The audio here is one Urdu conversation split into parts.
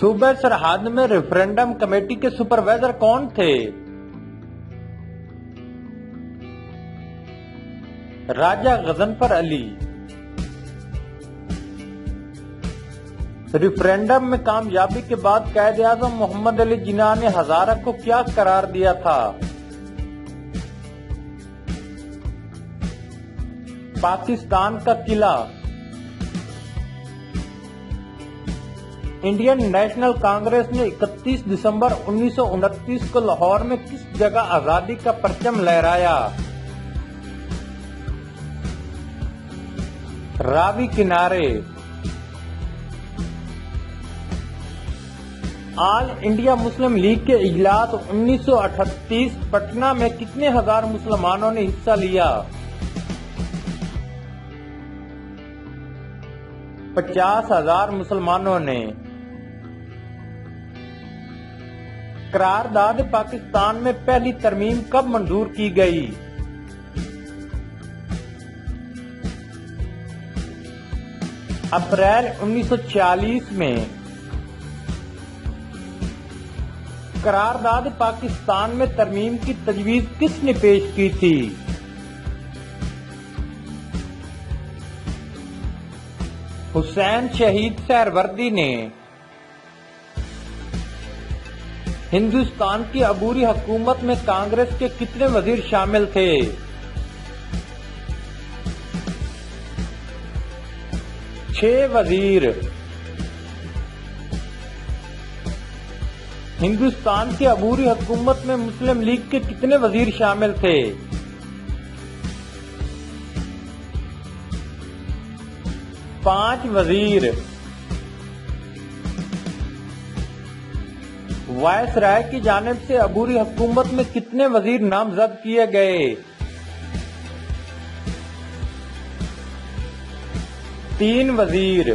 صوبہ سرحد میں ریفرینڈم کمیٹی کے سپروائزر کون تھے؟ راجہ غضنفر علی۔ ریفرینڈم میں کامیابی کے بعد قائد اعظم محمد علی جناح نے ہزارہ کو کیا قرار دیا تھا؟ پاکستان کا قلعہ۔ انڈین نیشنل کانگریس نے 31 دسمبر 1929 کو لاہور میں کس جگہ آزادی کا پرچم لہرایا؟ راوی کنارے۔ آل انڈیا مسلم لیگ کے اجلاس 1938 پٹنہ میں کتنے ہزار مسلمانوں نے حصہ لیا؟ 50,000 مسلمانوں نے۔ قرارداد پاکستان میں پہلی ترمیم کب منظور کی گئی؟ اپریل 1946 میں۔ قرارداد پاکستان میں ترمیم کی تجویز کس نے پیش کی تھی؟ حسین شہید سہروردی نے۔ ہندوستان کی عبوری حکومت میں کانگریس کے کتنے وزیر شامل تھے؟ 6 وزیر۔ ہندوستان کی عبوری حکومت میں مسلم لیگ کے کتنے وزیر شامل تھے؟ 5 وزیر۔ وائس رائے کی جانب سے عبوری حکومت میں کتنے وزیر نامزد کیے گئے؟ 3 وزیر۔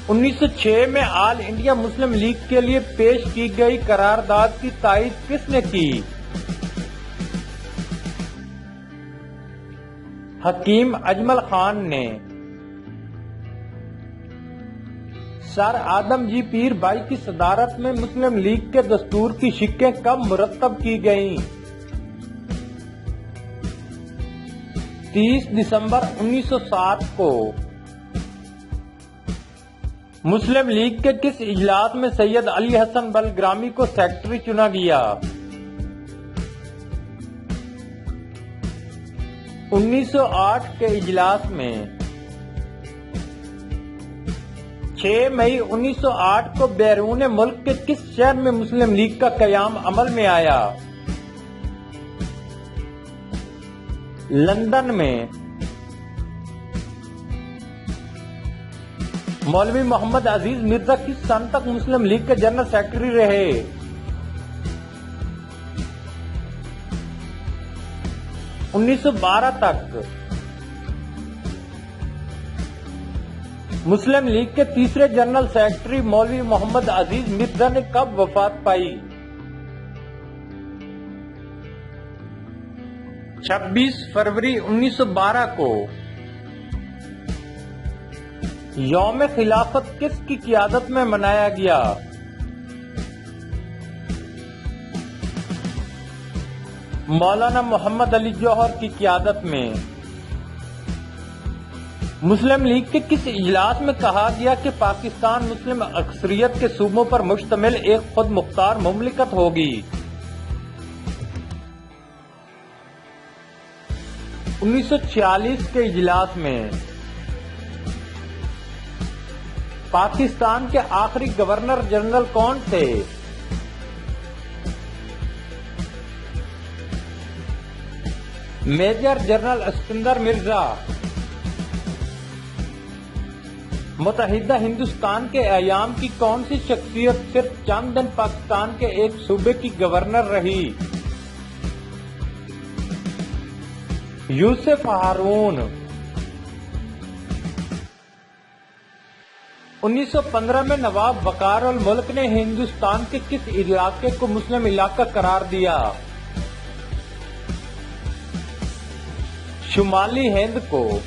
1906 میں آل انڈیا مسلم لیگ کے لیے پیش کی گئی قرارداد کی تائید کس نے کی؟ حکیم اجمل خان نے۔ سر آدم جی پیر بھائی کی صدارت میں مسلم لیگ کے دستور کی شقیں کب مرتب کی گئیں؟ 30 دسمبر 1907 کو۔ مسلم لیگ کے کس اجلاس میں سید علی حسن بلگرامی کو سیکرٹری چنا گیا؟ 1908 کے اجلاس میں۔ 6 مئی 1908 کو بیرون ملک کے کس شہر میں مسلم لیگ کا قیام عمل میں آیا؟ لندن میں۔ مولوی محمد عزیز مرزا کس سن تک مسلم لیگ کے جنرل سیکرٹری رہے؟ 1912 تک۔ مسلم لیگ کے تیسرے جنرل سیکرٹری مولوی محمد عزیز مرزا نے کب وفات پائی؟ 26 فروری 1912 کو۔ یوم خلافت کس کی قیادت میں منایا گیا؟ مولانا محمد علی جوہر کی قیادت میں۔ مسلم لیگ کے کس اجلاس میں کہا گیا کہ پاکستان مسلم اکثریت کے صوبوں پر مشتمل ایک خود مختار مملکت ہوگی؟ 1946 کے اجلاس میں۔ پاکستان کے آخری گورنر جنرل کون تھے؟ Major general Iskander Mirza. متحدہ ہندوستان کے ایام کی کون سی شخصیت صرف چند دن پاکستان کے ایک صوبے کی گورنر رہی؟ یوسف ہارون۔ 1915 میں نواب وقار الملک نے ہندوستان کے کس علاقے کو مسلم علاقہ قرار دیا؟ شمالی ہند کو۔